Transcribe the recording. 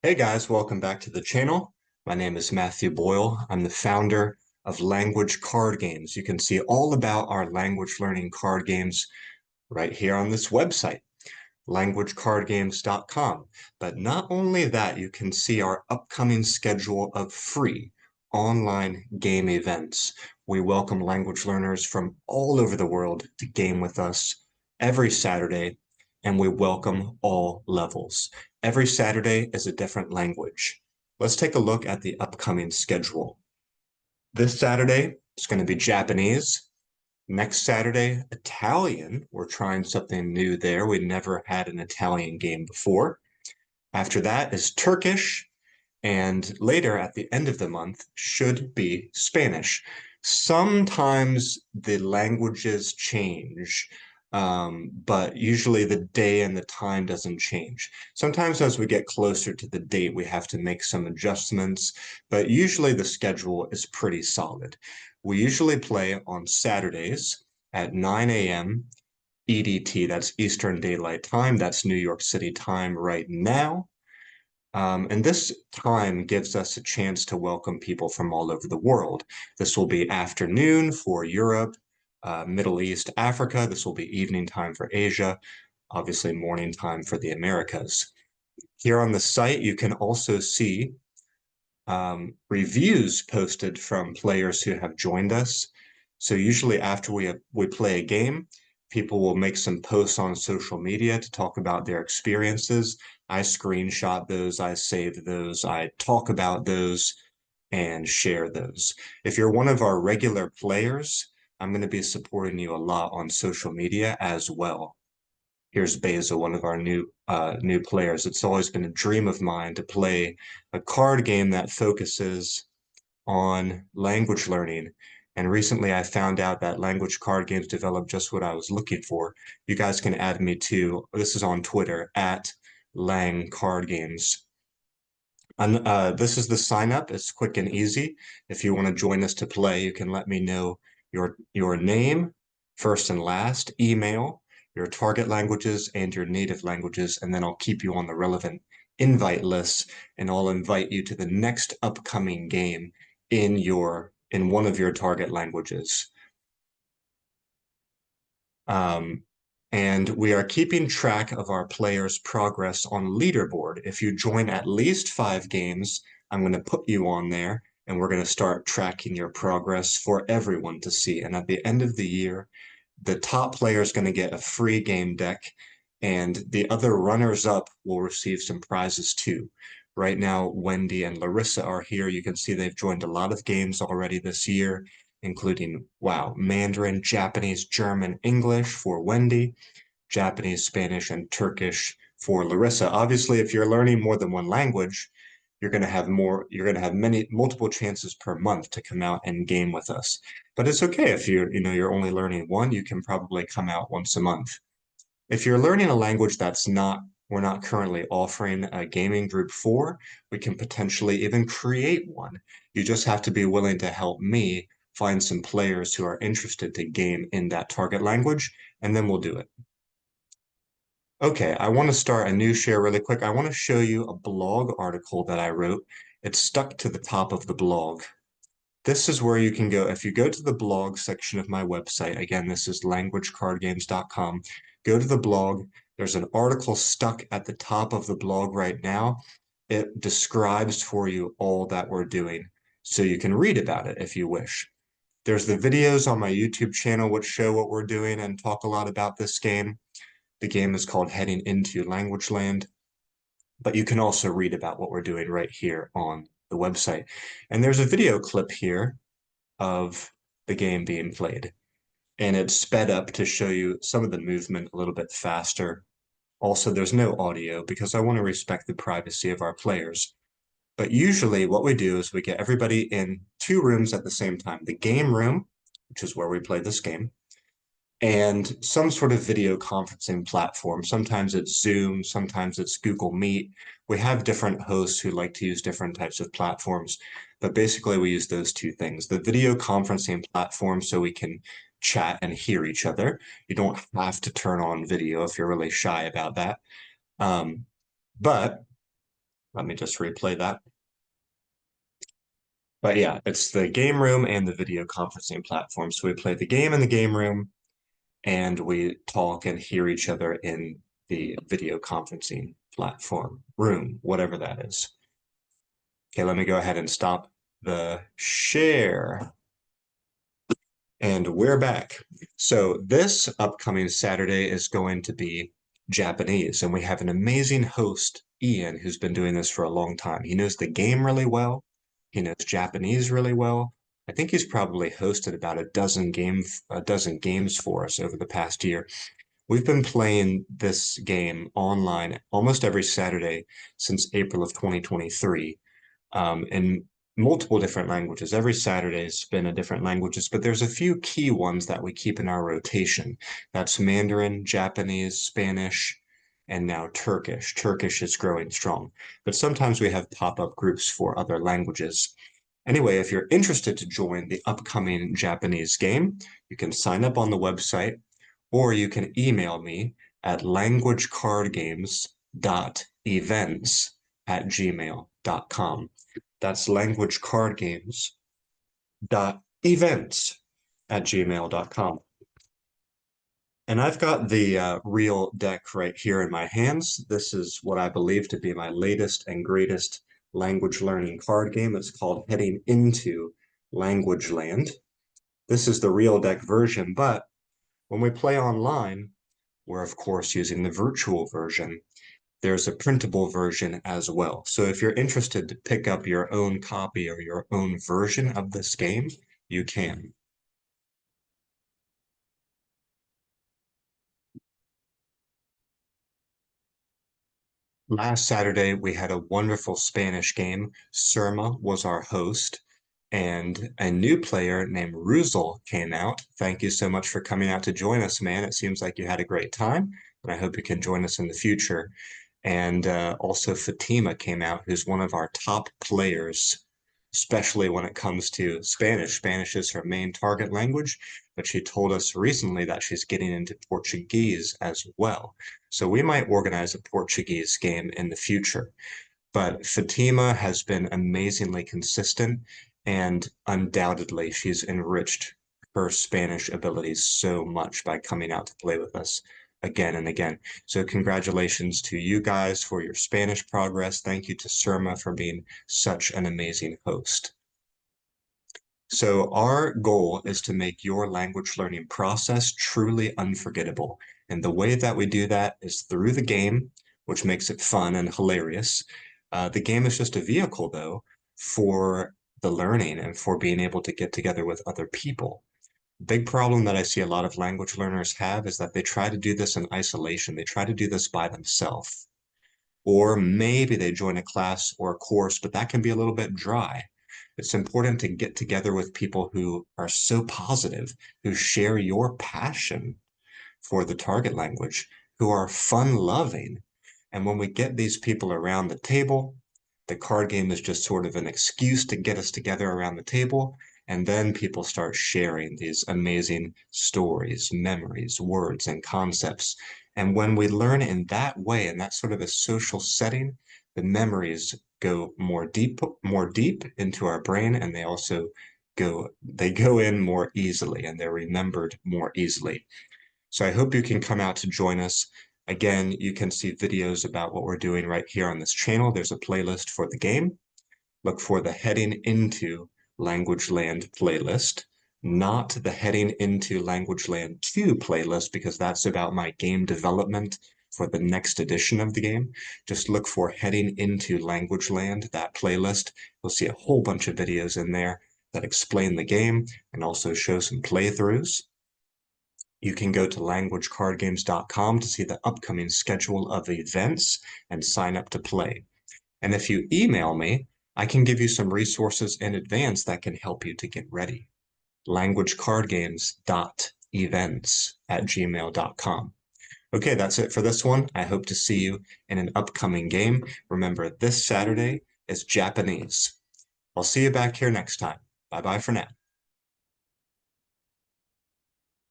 Hey guys, welcome back to the channel. My name is Matthew Boyle. I'm the founder of Language Card Games. You can see all about our language learning card games right here on this website, languagecardgames.com. But not only that, you can see our upcoming schedule of free online game events. We welcome language learners from all over the world to game with us every Saturday, and we welcome all levels. Every Saturday is a different language. Let's take a look at the upcoming schedule. This Saturday, it's going to be Japanese. Next Saturday, Italian. We're trying something new there. We never had an Italian game before. After that is Turkish. And later at the end of the month should be Spanish. Sometimes the languages change, but usually the day and the time doesn't change. Sometimes as we get closer to the date, we have to make some adjustments, but usually the schedule is pretty solid. We usually play on Saturdays at 9 a.m. EDT, that's Eastern Daylight Time, that's New York City time right now. And this time gives us a chance to welcome people from all over the world. This will be afternoon for Europe, Middle East, Africa. This will be evening time for Asia, obviously morning time for the Americas. Here on the site, you can also see reviews posted from players who have joined us. So usually after we play a game, people will make some posts on social media to talk about their experiences. I screenshot those, I save those, I talk about those, and share those. If you're one of our regular players, I'm going to be supporting you a lot on social media as well. Here's Basil, one of our new players. It's always been a dream of mine to play a card game that focuses on language learning. And recently I found out that language card games developed just what I was looking for. You guys can add me to, this is on Twitter, at Lang Card Games. And this is the sign up. It's quick and easy. If you want to join us to play, you can let me know your name, first and last, email, your target languages, and your native languages, and then I'll keep you on the relevant invite list, and I'll invite you to the next upcoming game in one of your target languages. Um, and we are keeping track of our players' progress on leaderboard. If you join at least 5 games, I'm going to put you on there, and we're going to start tracking your progress for everyone to see. And at the end of the year, the top player is going to get a free game deck, and the other runners-up will receive some prizes too. Right now, Wendy and Larissa are here. You can see they've joined a lot of games already this year, including, wow, Mandarin, Japanese, German, English for Wendy, Japanese, Spanish, and Turkish for Larissa. Obviously, if you're learning more than one language, you're going to have multiple chances per month to come out and game with us. But it's okay if you're only learning one, you can probably come out once a month. If you're learning a language we're not currently offering a gaming group for, we can potentially even create one. You just have to be willing to help me find some players who are interested to game in that target language, and then we'll do it. Okay, I want to start a new share really quick. I want to show you a blog article that I wrote. It's stuck to the top of the blog. This is where you can go. If you go to the blog section of my website, again, this is languagecardgames.com. Go to the blog. There's an article stuck at the top of the blog right now. It describes for you all that we're doing, so you can read about it if you wish. There's the videos on my YouTube channel which show what we're doing and talk a lot about this game. The game is called Heading into Language Land, but you can also read about what we're doing right here on the website. And there's a video clip here of the game being played, and it's sped up to show you some of the movement a little bit faster. Also, there's no audio because I want to respect the privacy of our players. But usually what we do is we get everybody in 2 rooms at the same time. The game room, which is where we play this game, and some sort of video conferencing platform. Sometimes it's Zoom, sometimes it's Google Meet. We have different hosts who like to use different types of platforms, but basically we use those 2 things. The video conferencing platform so we can chat and hear each other. You don't have to turn on video if you're really shy about that. But Let me just replay that. But yeah, it's the game room and the video conferencing platform. So we play the game in the game room and we talk and hear each other in the video conferencing platform room, whatever that is. Okay, let me go ahead and stop the share. And we're back. So this upcoming Saturday is going to be Japanese, and we have an amazing host, Ian, who's been doing this for a long time. He knows the game really well. He knows Japanese really well. I think he's probably hosted about a dozen games for us over the past year. We've been playing this game online almost every Saturday since April of 2023, in multiple different languages. Every Saturday's been a different languages, but there's a few key ones that we keep in our rotation. That's Mandarin, Japanese, Spanish, and now Turkish. Turkish is growing strong, but sometimes we have pop-up groups for other languages. Anyway, if you're interested to join the upcoming Japanese game, you can sign up on the website or you can email me at languagecardgames.events@gmail.com. That's languagecardgames.events@gmail.com. And I've got the real deck right here in my hands. This is what I believe to be my latest and greatest language learning card game. It's called Heading Into Language Land. This is the real deck version, but when we play online, we're of course using the virtual version. There's a printable version as well. So if you're interested to pick up your own copy or your own version of this game, you can. Last Saturday, we had a wonderful Spanish game. Surma was our host, and a new player named Ruzel came out. Thank you so much for coming out to join us, man. It seems like you had a great time, and I hope you can join us in the future. And also Fatima came out, who's one of our top players, especially when it comes to Spanish. Spanish is her main target language, but she told us recently that she's getting into Portuguese as well. So we might organize a Portuguese game in the future. But Fatima has been amazingly consistent, and undoubtedly she's enriched her Spanish abilities so much by coming out to play with us again and again. So congratulations to you guys for your Spanish progress. Thank you to Surma for being such an amazing host. So our goal is to make your language learning process truly unforgettable. And the way that we do that is through the game, which makes it fun and hilarious. The game is just a vehicle, though, for the learning and for being able to get together with other people. Big problem that I see a lot of language learners have is that they try to do this in isolation. They try to do this by themselves. Or maybe they join a class or a course, but that can be a little bit dry. It's important to get together with people who are so positive, who share your passion for the target language, who are fun loving. And when we get these people around the table, the card game is just sort of an excuse to get us together around the table. And then people start sharing these amazing stories, memories, words, and concepts. And when we learn in that way, in that sort of a social setting, the memories go more deep into our brain, and they go in more easily and they're remembered more easily. So I hope you can come out to join us. Again, you can see videos about what we're doing right here on this channel. There's a playlist for the game. Look for the Heading Into Language Land playlist, not the Heading Into Language Land 2 playlist, because that's about my game development for the next edition of the game. Just look for Heading Into Language Land, that playlist. You'll see a whole bunch of videos in there that explain the game and also show some playthroughs. You can go to languagecardgames.com to see the upcoming schedule of events and sign up to play. And if you email me, I can give you some resources in advance that can help you to get ready. languagecardgames.events@gmail.com. Okay, that's it for this one. I hope to see you in an upcoming game. Remember, this Saturday is Japanese. I'll see you back here next time. Bye-bye for now.